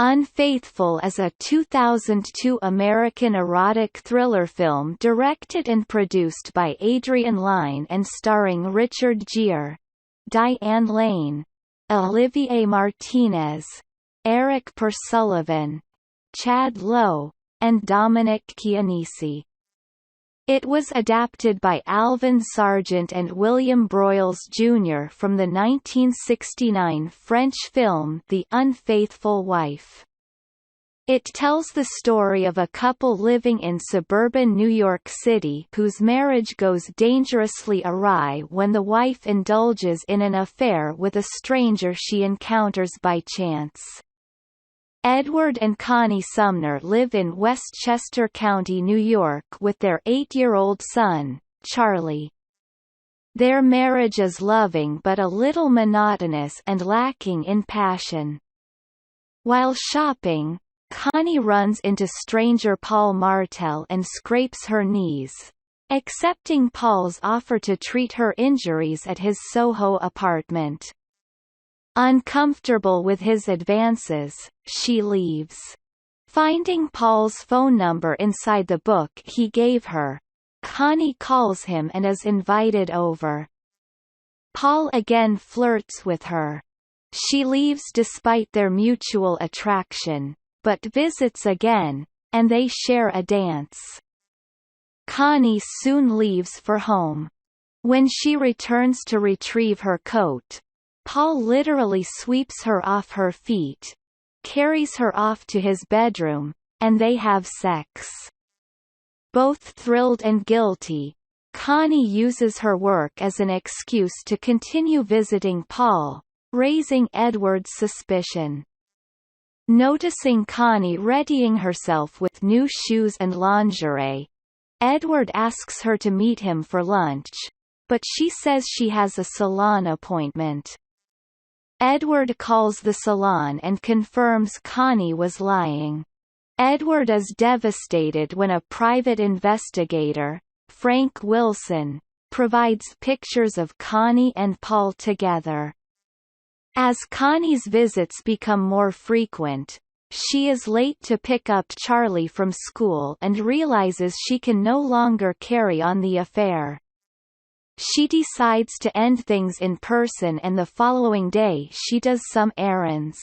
Unfaithful is a 2002 American erotic thriller film directed and produced by Adrian Lyne and starring Richard Gere, Diane Lane, Olivier Martinez, Erik Per Sullivan, Chad Lowe, and Dominic Chianese. It was adapted by Alvin Sargent and William Broyles Jr. from the 1969 French film The Unfaithful Wife. It tells the story of a couple living in suburban New York City whose marriage goes dangerously awry when the wife indulges in an affair with a stranger she encounters by chance. Edward and Connie Sumner live in Westchester County, New York with their 8-year-old son, Charlie. Their marriage is loving but a little monotonous and lacking in passion. While shopping, Connie runs into stranger Paul Martel and scrapes her knees. Accepting Paul's offer to treat her injuries at his Soho apartment. Uncomfortable with his advances, she leaves. Finding Paul's phone number inside the book he gave her, Connie calls him and is invited over. Paul again flirts with her. She leaves despite their mutual attraction, but visits again, and they share a dance. Connie soon leaves for home. When she returns to retrieve her coat, Paul literally sweeps her off her feet, carries her off to his bedroom, and they have sex. Both thrilled and guilty, Connie uses her work as an excuse to continue visiting Paul, raising Edward's suspicion. Noticing Connie readying herself with new shoes and lingerie, Edward asks her to meet him for lunch, but she says she has a salon appointment. Edward calls the salon and confirms Connie was lying. Edward is devastated when a private investigator, Frank Wilson, provides pictures of Connie and Paul together. As Connie's visits become more frequent, she is late to pick up Charlie from school and realizes she can no longer carry on the affair. She decides to end things in person and the following day she does some errands.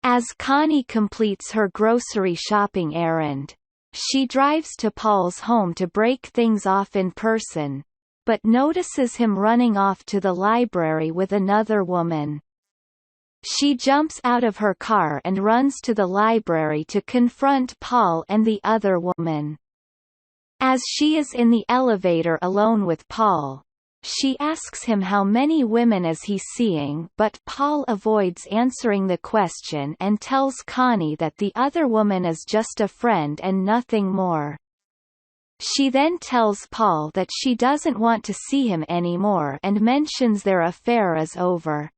As Connie completes her grocery shopping errand, she drives to Paul's home to break things off in person, but notices him running off to the library with another woman. She jumps out of her car and runs to the library to confront Paul and the other woman. As she is in the elevator alone with Paul, she asks him how many women is he seeing, but Paul avoids answering the question and tells Connie that the other woman is just a friend and nothing more. She then tells Paul that she doesn't want to see him anymore and mentions their affair is over.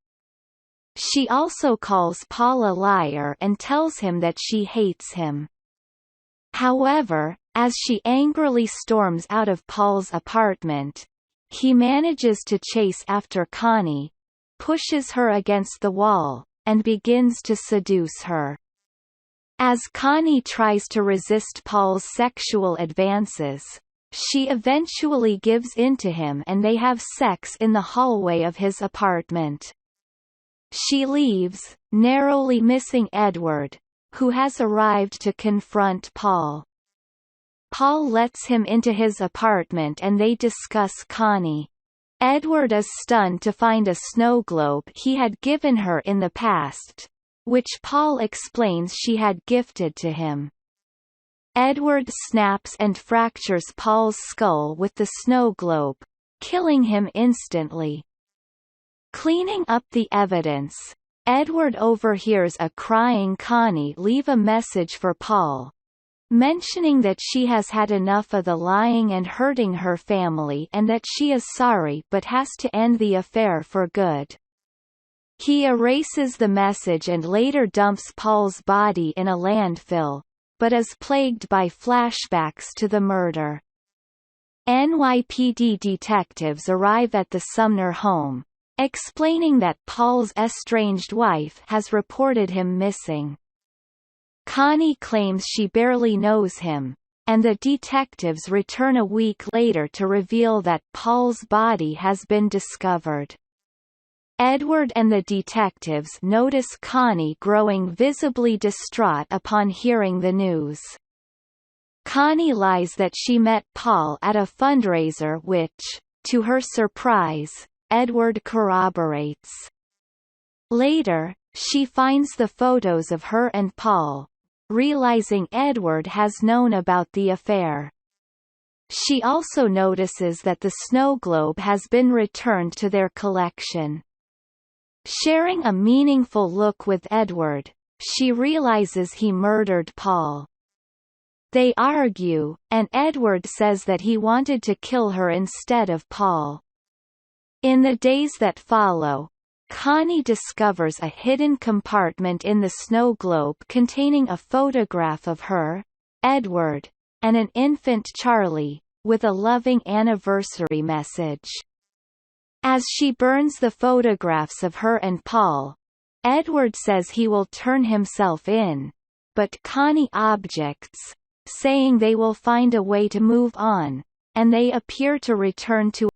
She also calls Paul a liar and tells him that she hates him. However, as she angrily storms out of Paul's apartment, he manages to chase after Connie, pushes her against the wall, and begins to seduce her. As Connie tries to resist Paul's sexual advances, she eventually gives in to him and they have sex in the hallway of his apartment. She leaves, narrowly missing Edward, who has arrived to confront Paul. Paul lets him into his apartment and they discuss Connie. Edward is stunned to find a snow globe he had given her in the past, which Paul explains she had gifted to him. Edward snaps and fractures Paul's skull with the snow globe, killing him instantly. Cleaning up the evidence, Edward overhears a crying Connie leave a message for Paul, mentioning that she has had enough of the lying and hurting her family and that she is sorry but has to end the affair for good. He erases the message and later dumps Paul's body in a landfill, but is plagued by flashbacks to the murder. NYPD detectives arrive at the Sumner home, explaining that Paul's estranged wife has reported him missing. Connie claims she barely knows him, and the detectives return a week later to reveal that Paul's body has been discovered. Edward and the detectives notice Connie growing visibly distraught upon hearing the news. Connie lies that she met Paul at a fundraiser which, to her surprise, Edward corroborates. Later, she finds the photos of her and Paul, realizing Edward has known about the affair. She also notices that the snow globe has been returned to their collection. Sharing a meaningful look with Edward, she realizes he murdered Paul. They argue, and Edward says that he wanted to kill her instead of Paul. In the days that follow, Connie discovers a hidden compartment in the snow globe containing a photograph of her, Edward, and an infant Charlie, with a loving anniversary message. As she burns the photographs of her and Paul, Edward says he will turn himself in, but Connie objects, saying they will find a way to move on, and they appear to return to